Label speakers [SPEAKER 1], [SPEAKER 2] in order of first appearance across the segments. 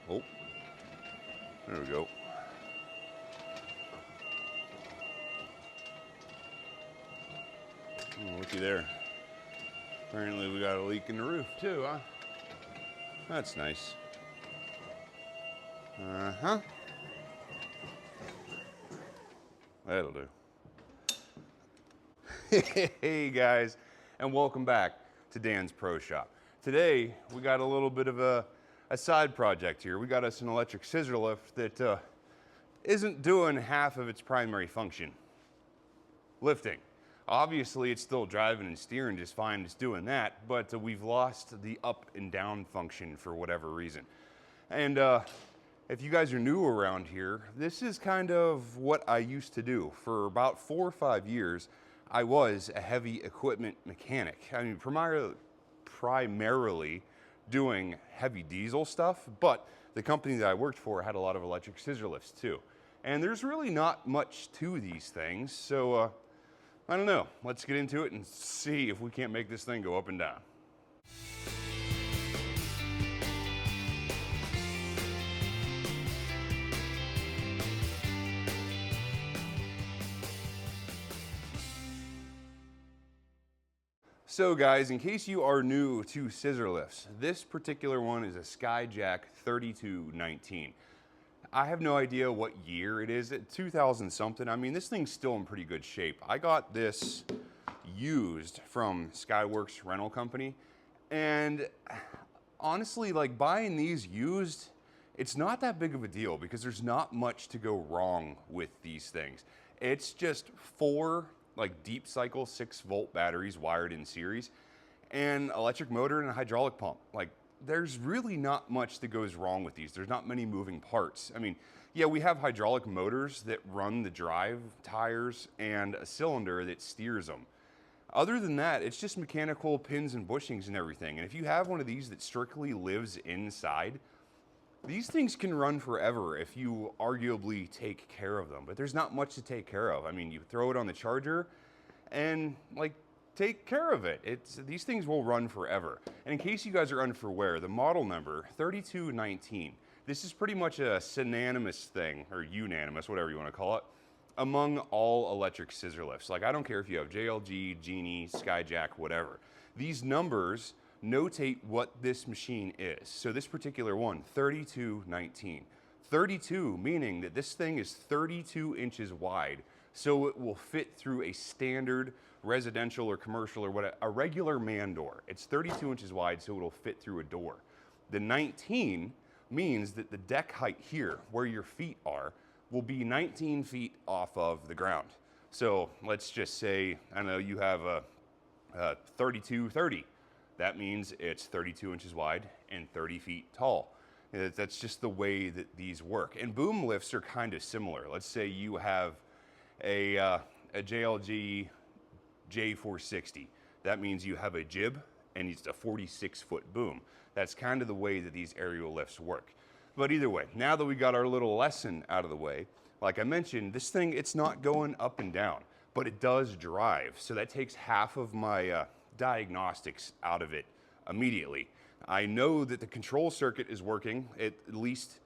[SPEAKER 1] Oh, there we go. Oh, looky there. Apparently we got a leak in the roof too, huh? That's nice. Uh-huh. That'll do. Hey guys, and welcome back to Dan's Pro Shop. Today, we got a little bit of a side project here. We got us an electric scissor lift that isn't doing half of its primary function. Lifting. Obviously, it's still driving and steering just fine, it's doing that, but we've lost the up and down function for whatever reason. And if you guys are new around here, this is kind of what I used to do. For about 4 or 5 years, I was a heavy equipment mechanic. I mean, primarily doing heavy diesel stuff, but the company that I worked for had a lot of electric scissor lifts too. And there's really not much to these things, so I don't know. Let's get into it and see if we can't make this thing go up and down. So guys, in case you are new to scissor lifts, this particular one is a Skyjack 3219. I have no idea what year it is, 2000 something. I mean, this thing's still in pretty good shape. I got this used from Skyworks Rental Company, and honestly, like buying these used, it's not that big of a deal because there's not much to go wrong with these things. It's just 4 like deep cycle 6-volt batteries wired in series, and electric motor and a hydraulic pump. Like, there's really not much that goes wrong with these. There's not many moving parts. I mean, yeah, we have hydraulic motors that run the drive tires and a cylinder that steers them. Other than that, it's just mechanical pins and bushings and everything. And if you have one of these that strictly lives inside, these things can run forever if you arguably take care of them, but there's not much to take care of. I mean, you throw it on the charger and like take care of it. These things will run forever. And in case you guys are unaware, the model number 3219, this is pretty much a synonymous thing, or unanimous, whatever you want to call it, among all electric scissor lifts. Like, I don't care if you have JLG, Genie, Skyjack, whatever. These numbers notate what this machine is. So this particular one, 3219. 32 meaning that this thing is 32 inches wide, so it will fit through a standard residential or commercial or what, a regular man door. It's 32 inches wide, so it'll fit through a door. The 19 means that the deck height here, where your feet are, will be 19 feet off of the ground. So let's just say, I don't know, you have a 3230. That means it's 32 inches wide and 30 feet tall. That's just the way that these work. And boom lifts are kind of similar. Let's say you have a JLG J460. That means you have a jib and it's a 46-foot boom. That's kind of the way that these aerial lifts work. But either way, now that we got our little lesson out of the way, like I mentioned, this thing, it's not going up and down, but it does drive. So that takes half of my diagnostics out of it immediately. I know that the control circuit is working, at least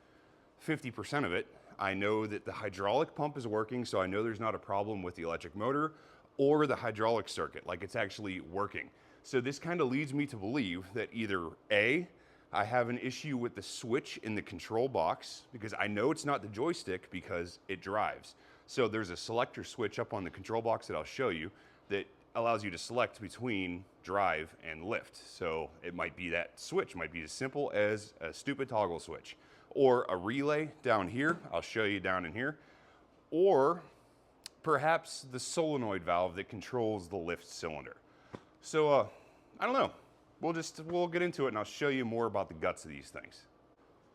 [SPEAKER 1] 50% of it. I know that the hydraulic pump is working, so I know there's not a problem with the electric motor or the hydraulic circuit, like it's actually working. So this kind of leads me to believe that either A, I have an issue with the switch in the control box, because I know it's not the joystick because it drives. So there's a selector switch up on the control box that I'll show you that allows you to select between drive and lift. So it might be that switch, might be as simple as a stupid toggle switch, or a relay down here, I'll show you down in here, or perhaps the solenoid valve that controls the lift cylinder. So I don't know, we'll get into it and I'll show you more about the guts of these things.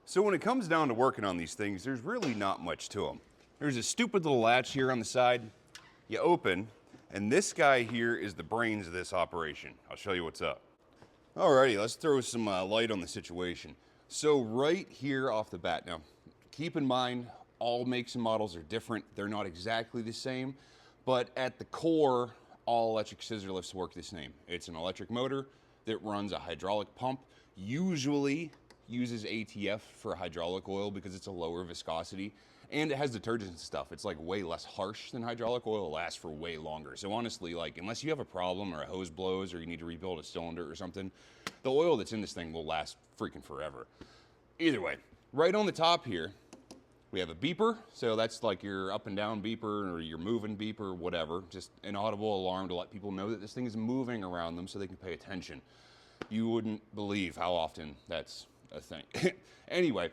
[SPEAKER 1] So when it comes down to working on these things, there's really not much to them. There's a stupid little latch here on the side, you open, and this guy here is the brains of this operation. I'll show you what's up. Alrighty, let's throw some light on the situation. So right here off the bat, now keep in mind all makes and models are different. They're not exactly the same, but at the core, all electric scissor lifts work the same. It's an electric motor, that runs a hydraulic pump. Usually uses ATF for hydraulic oil because it's a lower viscosity, and it has detergents and stuff. It's like way less harsh than hydraulic oil. It lasts for way longer. So honestly, like, unless you have a problem or a hose blows or you need to rebuild a cylinder or something, the oil that's in this thing will last freaking forever. Either way, right on the top here, we have a beeper. So that's like your up and down beeper or your moving beeper, whatever. Just an audible alarm to let people know that this thing is moving around them so they can pay attention. You wouldn't believe how often that's a thing. Anyway,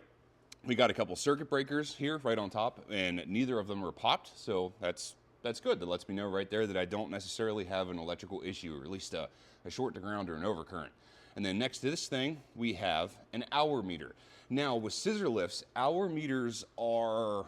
[SPEAKER 1] we got a couple circuit breakers here right on top, and neither of them are popped, so that's good. That lets me know right there that I don't necessarily have an electrical issue, or at least a short to ground or an overcurrent. And then next to this thing, we have an hour meter. Now, with scissor lifts, hour meters are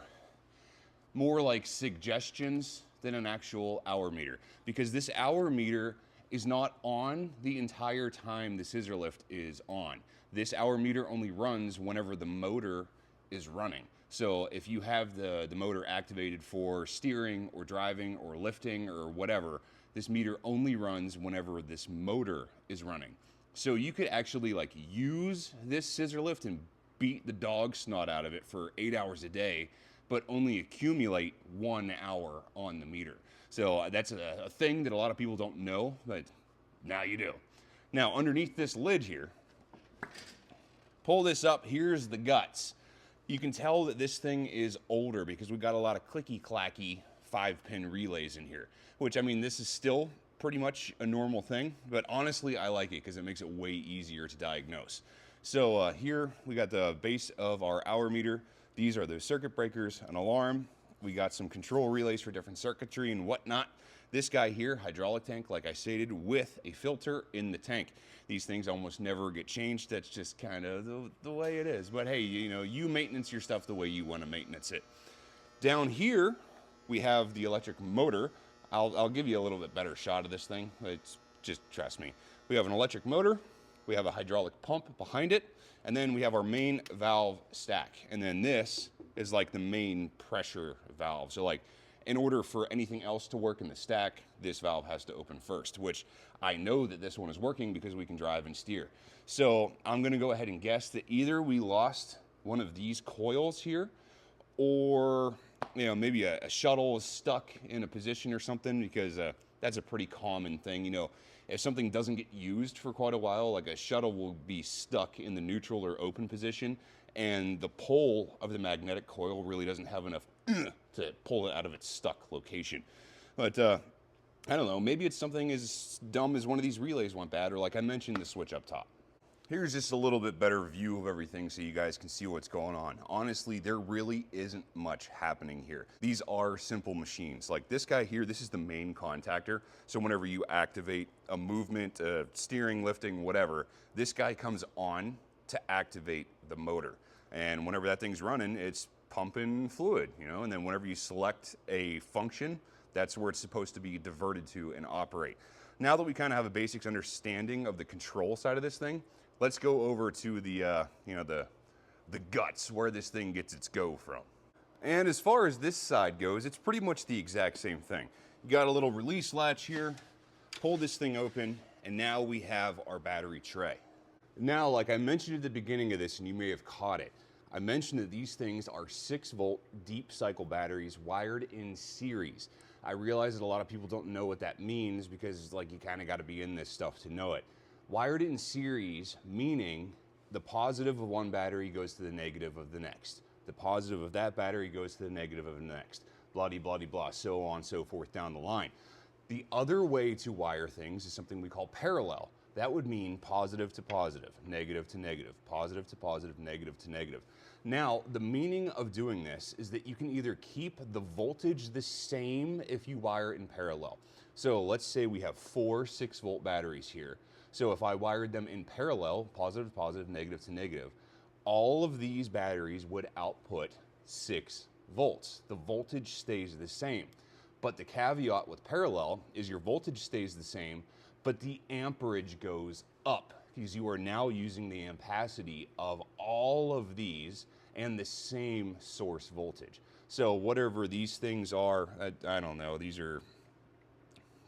[SPEAKER 1] more like suggestions than an actual hour meter, because this hour meter is not on the entire time the scissor lift is on. This hour meter only runs whenever the motor is running. So if you have the motor activated for steering or driving or lifting or whatever, this meter only runs whenever this motor is running. So you could actually like use this scissor lift and beat the dog snot out of it for 8 hours a day, but only accumulate 1 hour on the meter. So that's a thing that a lot of people don't know, but now you do. Now underneath this lid here, pull this up, here's the guts. You can tell that this thing is older because we've got a lot of clicky-clacky 5-pin relays in here, which, I mean, this is still pretty much a normal thing, but honestly, I like it because it makes it way easier to diagnose. So here we got the base of our hour meter. These are those circuit breakers, an alarm. We got some control relays for different circuitry and whatnot. This guy here, hydraulic tank, like I stated, with a filter in the tank. These things almost never get changed. That's just kind of the way it is. But hey, you know, you maintenance your stuff the way you want to maintenance it. Down here, we have the electric motor. I'll give you a little bit better shot of this thing. It's just, trust me. We have an electric motor. We have a hydraulic pump behind it. And then we have our main valve stack. And then this is like the main pressure valve. So like, in order for anything else to work in the stack, this valve has to open first, which I know that this one is working because we can drive and steer. So I'm gonna go ahead and guess that either we lost one of these coils here, or you know, maybe a shuttle is stuck in a position or something, because that's a pretty common thing. You know, if something doesn't get used for quite a while, like a shuttle will be stuck in the neutral or open position, and the pole of the magnetic coil really doesn't have enough to pull it out of its stuck location. But I don't know, maybe it's something as dumb as one of these relays went bad, or like I mentioned, the switch up top. Here's just a little bit better view of everything so you guys can see what's going on. Honestly, there really isn't much happening here. These are simple machines. Like this guy here, this is the main contactor. So whenever you activate a movement, steering, lifting, whatever, this guy comes on to activate the motor. And whenever that thing's running, it's pumping fluid, you know, and then whenever you select a function, that's where it's supposed to be diverted to and operate. Now that we kind of have a basics understanding of the control side of this thing, let's go over to the, you know, the guts, where this thing gets its go from. And as far as this side goes, it's pretty much the exact same thing. You got a little release latch here, pull this thing open, and now we have our battery tray. Now, like I mentioned at the beginning of this, and you may have caught it, I mentioned that these things are 6-volt deep cycle batteries wired in series. I realize that a lot of people don't know what that means because like you kind of got to be in this stuff to know it. Wired in series, meaning the positive of one battery goes to the negative of the next. The positive of that battery goes to the negative of the next. Blah, blah, blah, blah, so on, so forth down the line. The other way to wire things is something we call parallel. That would mean positive to positive, negative to negative, positive to positive, negative to negative. Now, the meaning of doing this is that you can either keep the voltage the same if you wire it in parallel. So let's say we have 4 6-volt batteries here. So if I wired them in parallel, positive to positive, negative to negative, all of these batteries would output 6 volts. The voltage stays the same. But the caveat with parallel is your voltage stays the same, but the amperage goes up because you are now using the ampacity of all of these and the same source voltage. So whatever these things are, I don't know, these are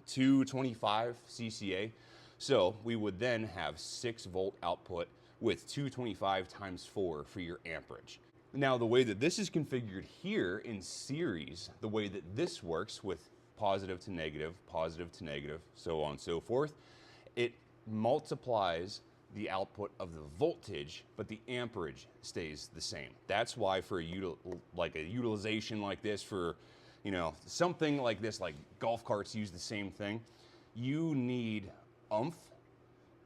[SPEAKER 1] 225 CCA. So we would then have 6-volt output with 225 times 4 for your amperage. Now, the way that this is configured here in series, the way that this works with positive to negative, so on and so forth, it multiplies the output of the voltage, but the amperage stays the same. That's why for a utilization like this, for something like this, like golf carts use the same thing, you need oomph,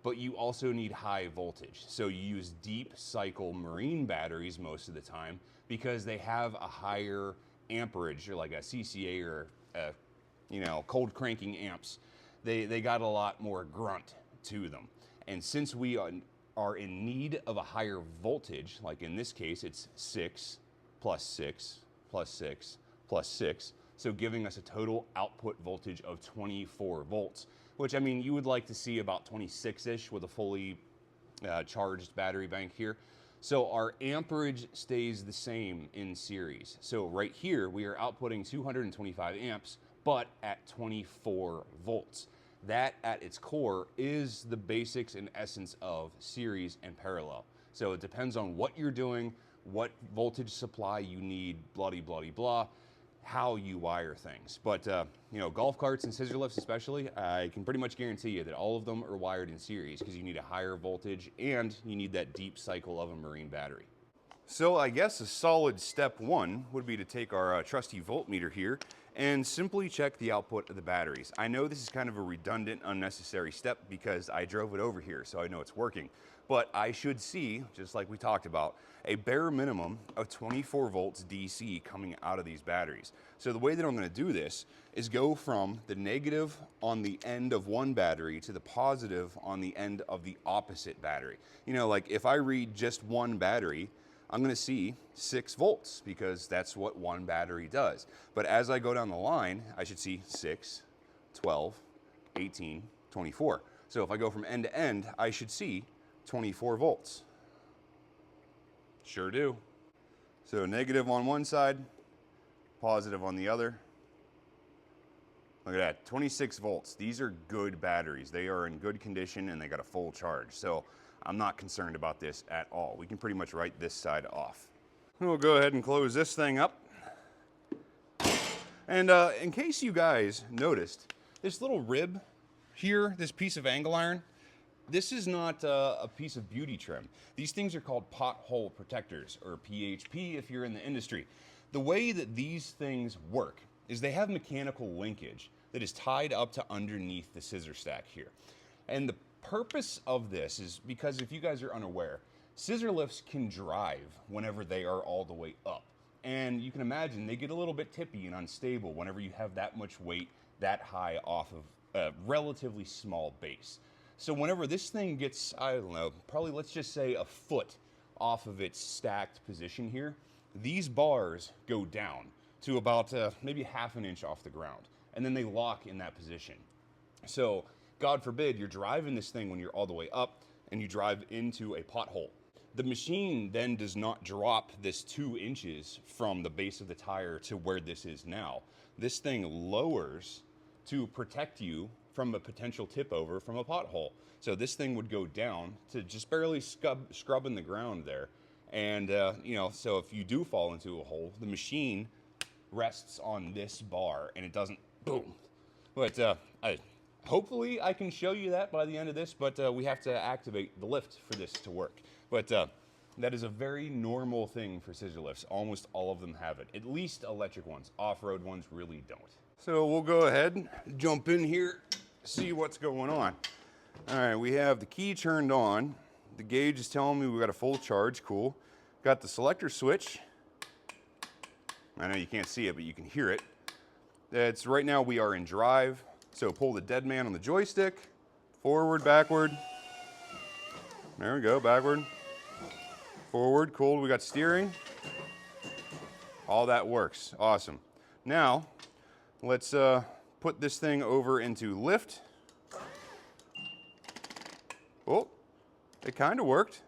[SPEAKER 1] but you also need high voltage. So you use deep cycle marine batteries most of the time because they have a higher amperage, or like a CCA or cold cranking amps. They got a lot more grunt to them. And since we are in need of a higher voltage, like in this case, it's 6 plus 6 plus 6 plus 6, so giving us a total output voltage of 24 volts, which, I mean, you would like to see about 26-ish with a fully charged battery bank here. So our amperage stays the same in series. So right here, we are outputting 225 amps, but at 24 volts. That, at its core, is the basics and essence of series and parallel. So it depends on what you're doing, what voltage supply you need, blah, blah, blah, blah, how you wire things. But, golf carts and scissor lifts especially, I can pretty much guarantee you that all of them are wired in series because you need a higher voltage and you need that deep cycle of a marine battery. So I guess a solid step one would be to take our trusty voltmeter here and simply check the output of the batteries. I know this is kind of a redundant, unnecessary step because I drove it over here, so I know it's working. But I should see, just like we talked about, a bare minimum of 24 volts DC coming out of these batteries. So the way that I'm gonna do this is go from the negative on the end of one battery to the positive on the end of the opposite battery. Like if I read just one battery, I'm gonna see 6 volts because that's what one battery does. But as I go down the line, I should see 6, 12, 18, 24. So if I go from end to end, I should see 24 volts. Sure do. So negative on one side, positive on the other. Look at that, 26 volts. These are good batteries. They are in good condition and they got a full charge. So I'm not concerned about this at all. We can pretty much write this side off. We'll go ahead and close this thing up. And in case you guys noticed, this little rib here, this piece of angle iron, this is not a piece of beauty trim. These things are called pothole protectors, or PHP if you're in the industry. The way that these things work is they have mechanical linkage that is tied up to underneath the scissor stack here. And the purpose of this is because, if you guys are unaware, scissor lifts can drive whenever they are all the way up. And you can imagine they get a little bit tippy and unstable whenever you have that much weight that high off of a relatively small base. So whenever this thing gets, I don't know, probably let's just say a foot off of its stacked position here, these bars go down to about maybe half an inch off the ground. And then they lock in that position. So God forbid you're driving this thing when you're all the way up and you drive into a pothole. The machine then does not drop this 2 inches from the base of the tire to where this is now. This thing lowers to protect you from a potential tip over from a pothole. So this thing would go down to just barely scrubbing the ground there. And, so if you do fall into a hole, the machine rests on this bar and it doesn't boom. But hopefully I can show you that by the end of this, but we have to activate the lift for this to work. But that is a very normal thing for scissor lifts. Almost all of them have it, at least electric ones. Off-road ones really don't. So we'll go ahead and jump in here, see what's going on. All right, we have the key turned on. The gauge is telling me we got a full charge, cool. Got the selector switch. I know you can't see it, but you can hear it. That's right now we are in drive. So pull the dead man on the joystick, forward, backward. There we go, backward, forward, cool. We got steering. All that works, awesome. Now, let's put this thing over into lift. Oh, it kind of worked.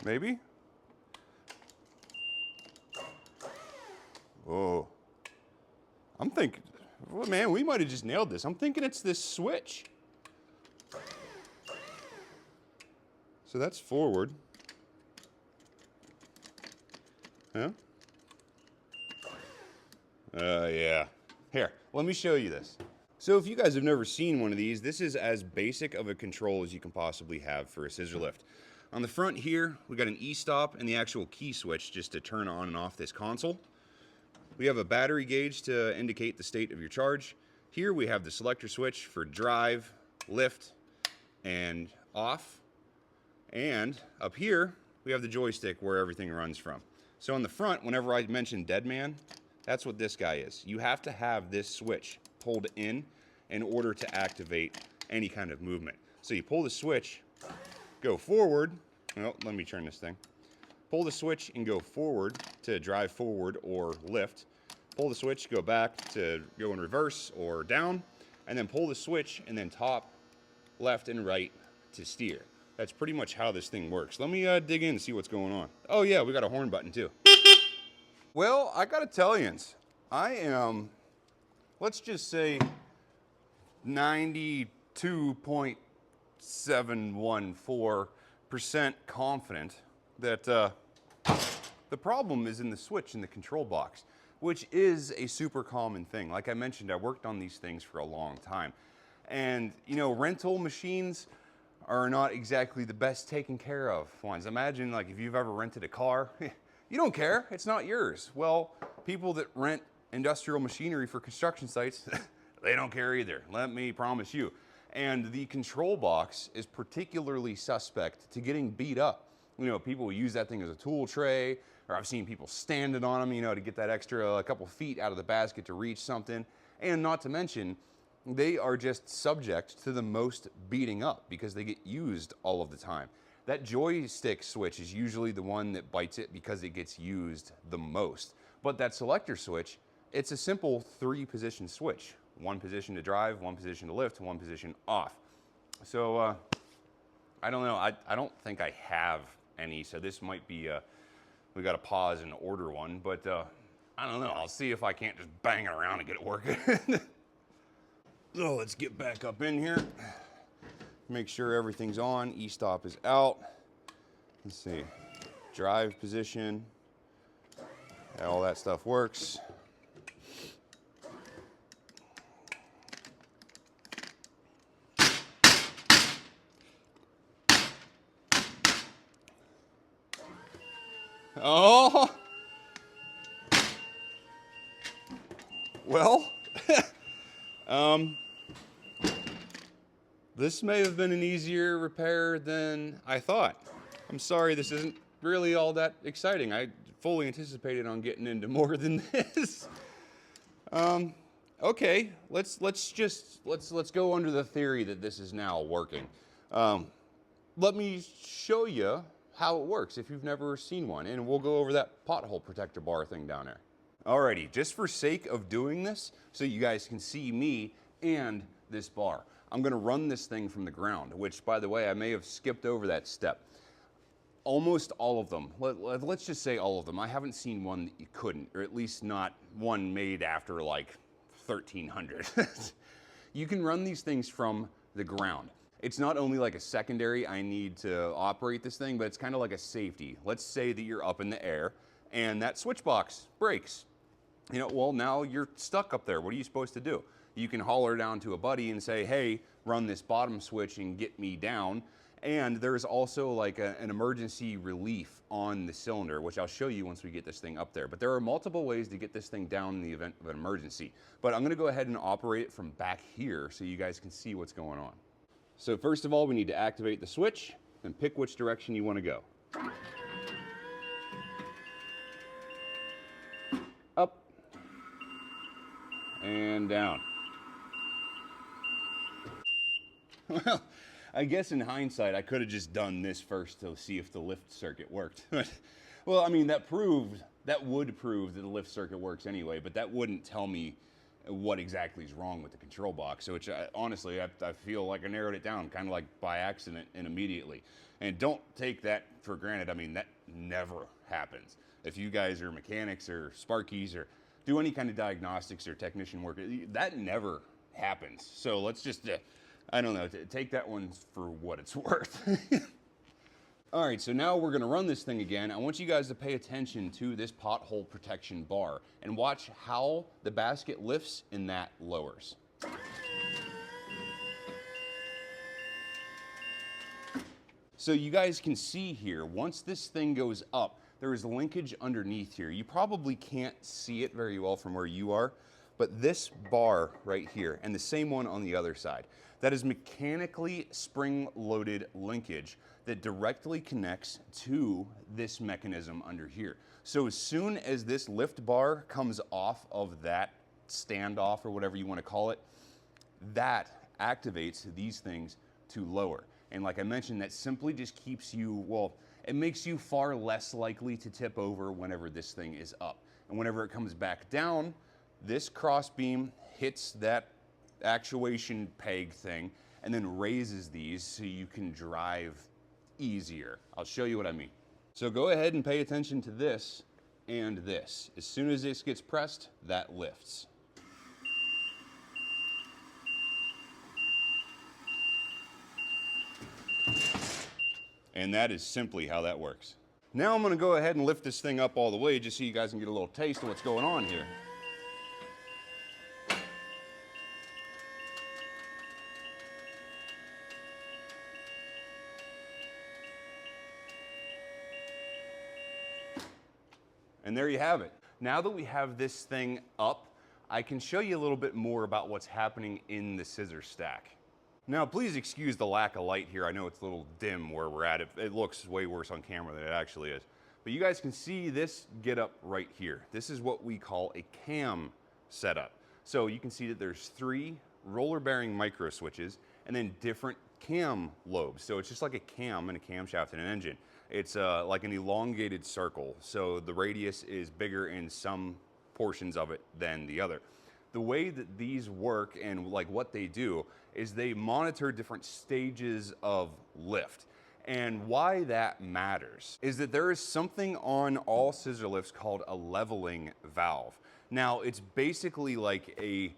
[SPEAKER 1] Maybe. Oh, I'm thinking, Well, man, we might have just nailed this. I'm thinking it's this switch. So that's forward. Huh? Yeah. Here, let me show you this. So if you guys have never seen one of these, this is as basic of a control as you can possibly have for a scissor lift. On the front here, we got an e-stop and the actual key switch just to turn on and off this console. We have a battery gauge to indicate the state of your charge. Here we have the selector switch for drive, lift, and off. And up here, we have the joystick where everything runs from. So on the front, whenever I mention dead man, that's what this guy is. You have to have this switch pulled in order to activate any kind of movement. So you pull the switch, go forward. Oh, let me turn this thing. Pull the switch and go forward to drive forward or lift. Pull the switch, go back to go in reverse or down, and then pull the switch and then top, left, and right to steer. That's pretty much how this thing works. Let me dig in and see what's going on. Oh yeah, we got a horn button too. Well, I got Italians. I am, let's just say 92.714% confident that the problem is in the switch in the control box, which is a super common thing. Like I mentioned, I worked on these things for a long time. And you know, rental machines are not exactly the best taken care of ones. Imagine like if you've ever rented a car, you don't care, it's not yours. Well, people that rent industrial machinery for construction sites, they don't care either, let me promise you. And the control box is particularly suspect to getting beat up. You know, people use that thing as a tool tray, or I've seen people standing on them, you know, to get that extra couple feet out of the basket to reach something. And not to mention, they are just subject to the most beating up because they get used all of the time. That joystick switch is usually the one that bites it because it gets used the most. But that selector switch, it's a simple 3-position switch. One position to drive, one position to lift, one position off. So I don't know, I don't think I have any, so this might be, we got to pause and order one, but I don't know, I'll see if I can't just bang it around and get it working. So let's get back up in here. Make sure everything's on. E-stop is out. Let's see. Drive position. All that stuff works. Oh. Well. This may have been an easier repair than I thought. I'm sorry this isn't really all that exciting. I fully anticipated on getting into more than this. Okay, let's go under the theory that this is now working. Let me show you how it works if you've never seen one, and we'll go over that pothole protector bar thing down there. Alrighty, just for sake of doing this, so you guys can see me and this bar, I'm gonna run this thing from the ground, which, by the way, I may have skipped over that step. Almost all of them, let's just say all of them, I haven't seen one that you couldn't, or at least not one made after like 1300. You can run these things from the ground. It's not only like a secondary, I need to operate this thing, but it's kind of like a safety. Let's say that you're up in the air and that switch box breaks. You know, well, now you're stuck up there. What are you supposed to do? You can holler down to a buddy and say, hey, run this bottom switch and get me down. And there's also like an emergency relief on the cylinder, which I'll show you once we get this thing up there. But there are multiple ways to get this thing down in the event of an emergency. But I'm gonna go ahead and operate it from back here so you guys can see what's going on. So first of all, we need to activate the switch and pick which direction you wanna go. Up and down. Well, I guess in hindsight, I could have just done this first to see if the lift circuit worked. Well, I mean, that would prove that the lift circuit works anyway, but that wouldn't tell me what exactly is wrong with the control box. So which honestly, I feel like I narrowed it down kind of like by accident and immediately. And don't take that for granted. I mean, that never happens. If you guys are mechanics or sparkies or do any kind of diagnostics or technician work, that never happens. So let's just, I don't know, take that one for what it's worth. All right, so now we're gonna run this thing again. I want you guys to pay attention to this pothole protection bar and watch how the basket lifts and that lowers. So you guys can see here, once this thing goes up, there is linkage underneath here. You probably can't see it very well from where you are, but this bar right here, and the same one on the other side, that is mechanically spring-loaded linkage that directly connects to this mechanism under here. So as soon as this lift bar comes off of that standoff, or whatever you want to call it, that activates these things to lower. And like I mentioned, that simply just keeps you, well, it makes you far less likely to tip over whenever this thing is up. And whenever it comes back down, this cross beam hits that actuation peg thing and then raises these so you can drive easier. I'll show you what I mean. So go ahead and pay attention to this and this. As soon as this gets pressed, that lifts. And that is simply how that works. Now I'm gonna go ahead and lift this thing up all the way just so you guys can get a little taste of what's going on here. And there you have it. Now that we have this thing up, I can show you a little bit more about what's happening in the scissor stack. Now, please excuse the lack of light here. I know it's a little dim where we're at. It looks way worse on camera than it actually is. But you guys can see this get up right here. This is what we call a cam setup. So you can see that there's 3 roller bearing micro switches and then different cam lobes. So it's just like a cam and a camshaft and an engine. It's like an elongated circle. So the radius is bigger in some portions of it than the other. The way that these work and like what they do is they monitor different stages of lift. And why that matters is that there is something on all scissor lifts called a leveling valve. Now, it's basically like a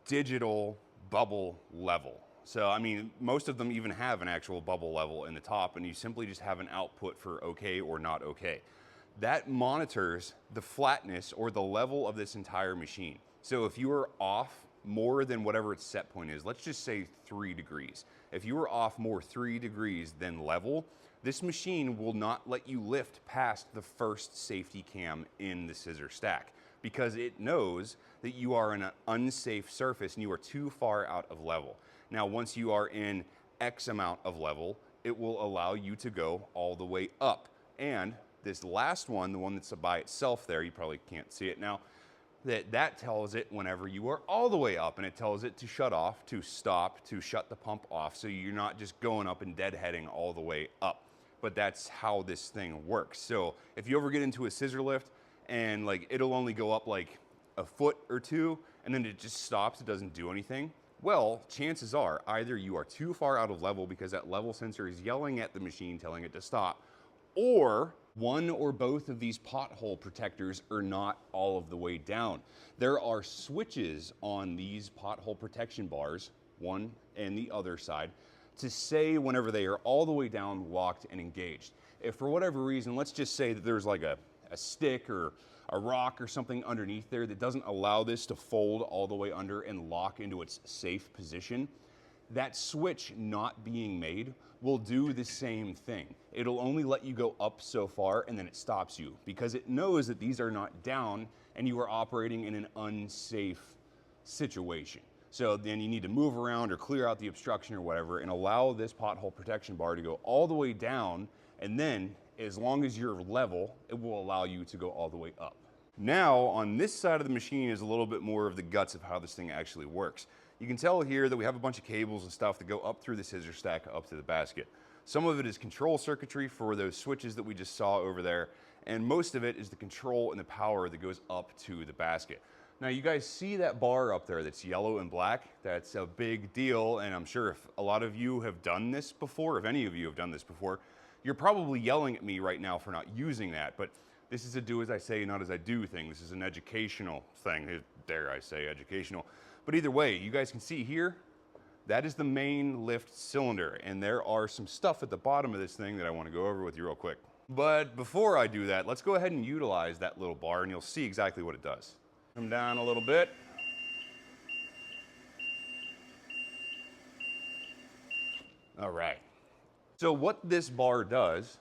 [SPEAKER 1] digital bubble level. So, I mean, most of them even have an actual bubble level in the top, and you simply just have an output for okay or not okay. That monitors the flatness or the level of this entire machine. So if you are off more than whatever its set point is, let's just say 3 degrees. If you are off more 3 degrees than level, this machine will not let you lift past the first safety cam in the scissor stack because it knows that you are in an unsafe surface and you are too far out of level. Now, once you are in X amount of level, it will allow you to go all the way up. And this last one, the one that's by itself there, you probably can't see it now, that tells it whenever you are all the way up, and it tells it to shut off, to stop, to shut the pump off, so you're not just going up and deadheading all the way up. But that's how this thing works. So if you ever get into a scissor lift and like it'll only go up like a foot or 2 and then it just stops, it doesn't do anything, well, chances are either you are too far out of level because that level sensor is yelling at the machine telling it to stop, or one or both of these pothole protectors are not all of the way down. There are switches on these pothole protection bars, one and the other side, to say whenever they are all the way down, locked, and engaged. If for whatever reason, let's just say that there's like a stick or a rock or something underneath there that doesn't allow this to fold all the way under and lock into its safe position, that switch not being made will do the same thing. It'll only let you go up so far and then it stops you because it knows that these are not down and you are operating in an unsafe situation. So then you need to move around or clear out the obstruction or whatever and allow this pothole protection bar to go all the way down, and then as long as you're level, it will allow you to go all the way up. Now on this side of the machine is a little bit more of the guts of how this thing actually works. You can tell here that we have a bunch of cables and stuff that go up through the scissor stack up to the basket. Some of it is control circuitry for those switches that we just saw over there, and most of it is the control and the power that goes up to the basket. Now you guys see that bar up there that's yellow and black? That's a big deal, and I'm sure if a lot of you have done this before, if any of you have done this before, you're probably yelling at me right now for not using that, but This is a do as I say, not as I do thing. This is an educational thing. Dare I say educational. But either way, you guys can see here, that is the main lift cylinder. And there are some stuff at the bottom of this thing that I want to go over with you real quick. But before I do that, let's go ahead and utilize that little bar and you'll see exactly what it does. Come down a little bit. All right. So what this bar does,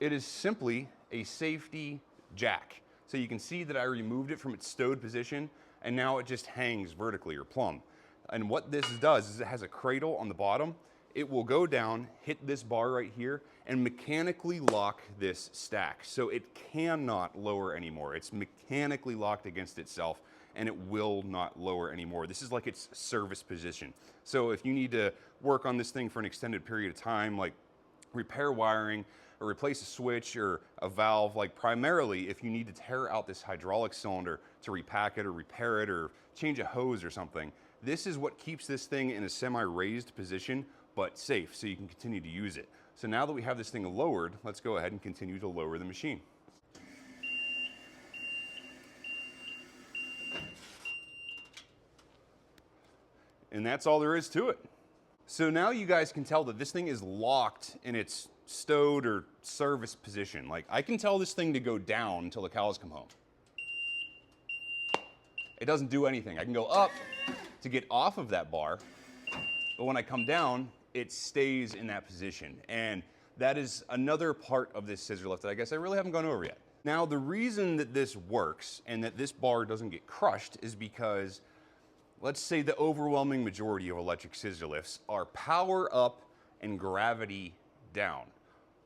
[SPEAKER 1] it is simply a safety jack. So you can see that I removed it from its stowed position and now it just hangs vertically or plumb. And what this does is it has a cradle on the bottom. It will go down, hit this bar right here, and mechanically lock this stack. So it cannot lower anymore. It's mechanically locked against itself and it will not lower anymore. This is like its service position. So if you need to work on this thing for an extended period of time, like repair wiring or replace a switch or a valve, like primarily if you need to tear out this hydraulic cylinder to repack it or repair it or change a hose or something, this is what keeps this thing in a semi-raised position, but safe, so you can continue to use it. So now that we have this thing lowered, let's go ahead and continue to lower the machine. And that's all there is to it. So now you guys can tell that this thing is locked in its stowed or service position. Like I can tell this thing to go down until the cows come home. It doesn't do anything. I can go up to get off of that bar, but when I come down, it stays in that position. And that is another part of this scissor lift that I guess I really haven't gone over yet. Now, the reason that this works and that this bar doesn't get crushed is because, let's say the overwhelming majority of electric scissor lifts are power up and gravity down.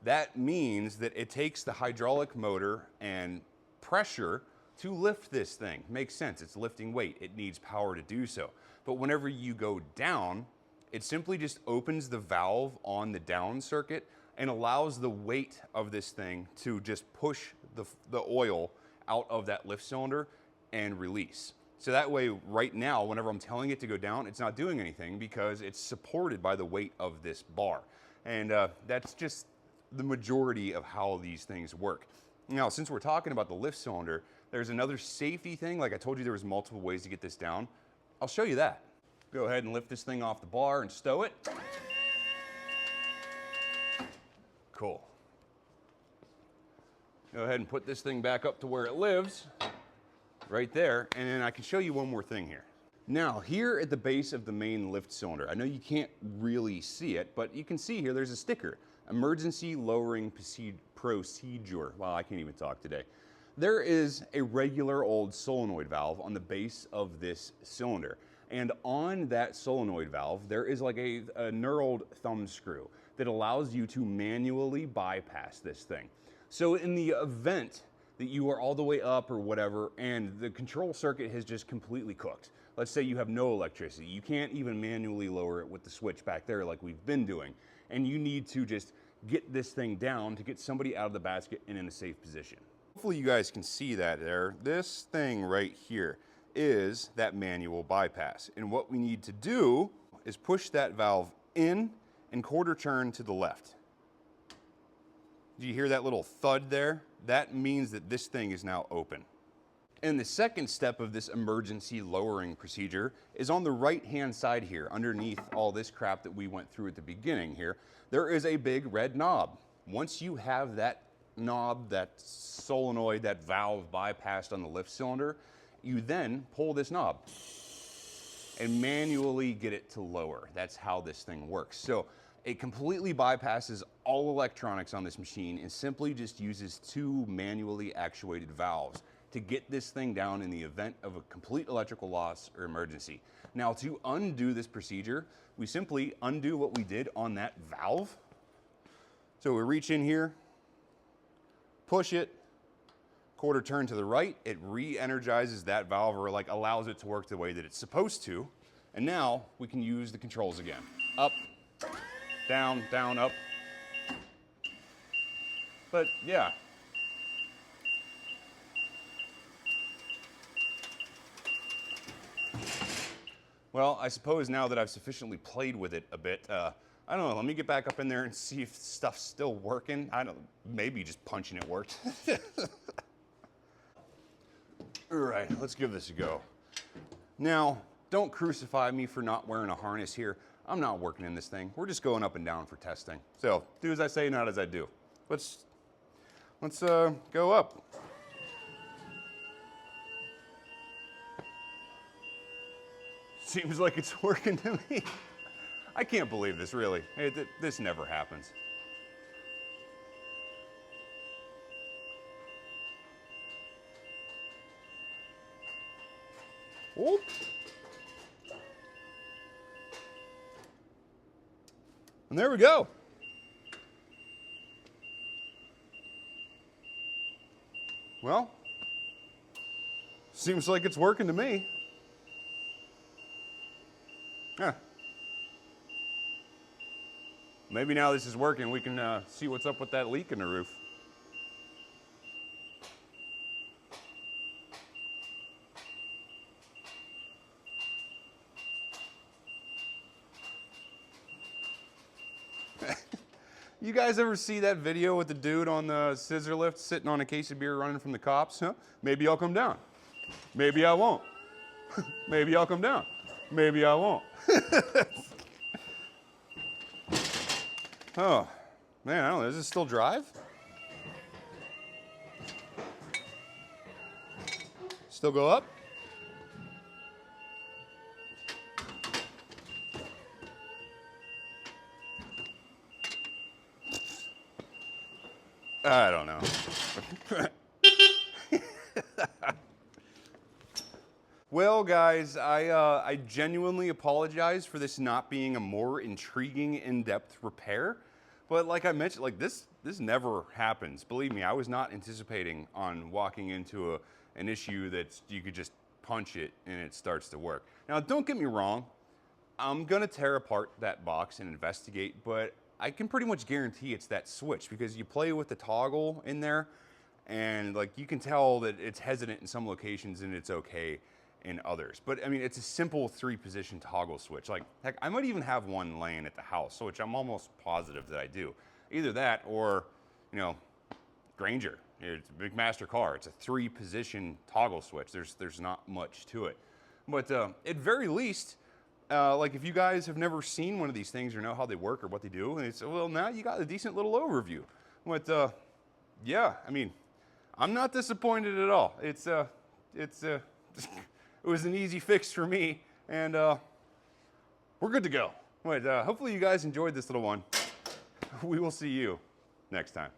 [SPEAKER 1] That means that it takes the hydraulic motor and pressure to lift this thing. Makes sense, it's lifting weight, it needs power to do so. But whenever you go down, it simply just opens the valve on the down circuit and allows the weight of this thing to just push the oil out of that lift cylinder and release. So that way, right now, whenever I'm telling it to go down, it's not doing anything because it's supported by the weight of this bar. And that's just the majority of how these things work. Now, since we're talking about the lift cylinder, there's another safety thing. Like I told you, there was multiple ways to get this down. I'll show you that. Go ahead and lift this thing off the bar and stow it. Cool. Go ahead and put this thing back up to where it lives, right there, and then I can show you one more thing here. Now, here at the base of the main lift cylinder, I know you can't really see it, but you can see here there's a sticker, emergency lowering procedure. Wow, I can't even talk today. There is a regular old solenoid valve on the base of this cylinder. And on that solenoid valve, there is like a knurled thumb screw that allows you to manually bypass this thing. So in the event that you are all the way up or whatever, and the control circuit has just completely cooked. Let's say you have no electricity. You can't even manually lower it with the switch back there like we've been doing. And you need to just get this thing down to get somebody out of the basket and in a safe position. Hopefully you guys can see that there. This thing right here is that manual bypass. And what we need to do is push that valve in and quarter turn to the left. Do you hear that little thud there? That means that this thing is now open. And the second step of this emergency lowering procedure is on the right-hand side here, underneath all this crap that we went through at the beginning here. There is a big red knob. Once you have that knob, that solenoid, that valve bypassed on the lift cylinder, you then pull this knob and manually get it to lower. That's how this thing works. So it completely bypasses all electronics on this machine and simply just uses two manually actuated valves to get this thing down in the event of a complete electrical loss or emergency. Now, to undo this procedure, we simply undo what we did on that valve. So we reach in here, push it, quarter turn to the right, it re-energizes that valve, or like allows it to work the way that it's supposed to. And now we can use the controls again. Up, down, down, up. But yeah. Well, I suppose now that I've sufficiently played with it a bit, I don't know, let me get back up in there and see if stuff's still working. Maybe just punching it worked. All right, let's give this a go. Now, don't crucify me for not wearing a harness here. I'm not working in this thing. We're just going up and down for testing. So, do as I say, not as I do. Let's go up. Seems like it's working to me. I can't believe this, really. This never happens. Whoop. And there we go. Well, seems like it's working to me. Yeah. Maybe now this is working, we can see what's up with that leak in the roof. You guys ever see that video with the dude on the scissor lift sitting on a case of beer running from the cops? Huh? Maybe I'll come down. Maybe I won't. Maybe I'll come down. Maybe I won't. Oh, man, I don't know. Does it still drive? Still go up? I don't know. Well, guys, I genuinely apologize for this not being a more intriguing, in-depth repair. But like I mentioned, like this never happens. Believe me, I was not anticipating on walking into an issue that you could just punch it and it starts to work. Now, don't get me wrong. I'm gonna tear apart that box and investigate, but I can pretty much guarantee it's that switch because you play with the toggle in there and like you can tell that it's hesitant in some locations and it's okay in others. But I mean, it's a simple 3-position toggle switch. Like, heck, I might even have one laying at the house, which I'm almost positive that I do. Either that or, you know, Granger. It's a McMaster car. It's a 3-position toggle switch. There's not much to it. But at very least, like if you guys have never seen one of these things or know how they work or what they do, and it's, well, now you got a decent little overview. But yeah, I mean, I'm not disappointed at all. It was an easy fix for me, and we're good to go. But hopefully you guys enjoyed this little one. We will see you next time.